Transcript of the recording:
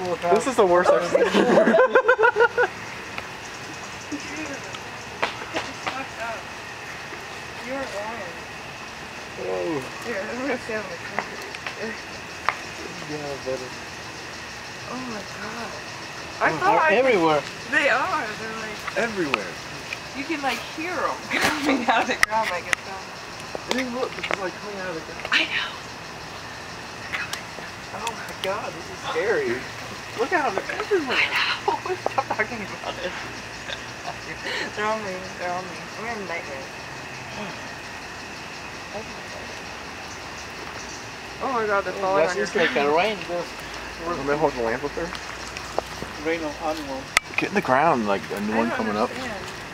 This is the worst I've seen. You're lying. Oh. Here, I'm gonna stand on the carpet. Yeah, better. Oh my god. I thought everywhere. They are. They're like everywhere. you can like hear them coming out of the ground like it's Hey, look, this is like coming out of the ground. I know. Oh my god, this is scary. Look out, they're everywhere. I know. Stop talking about it. They're on me. They're on me. I'm having nightmares. Oh my god, they're falling on your It's like a rain. Where's the hold the lamp up there? Rain on animals. Get in the ground, like a new one coming up. Understand.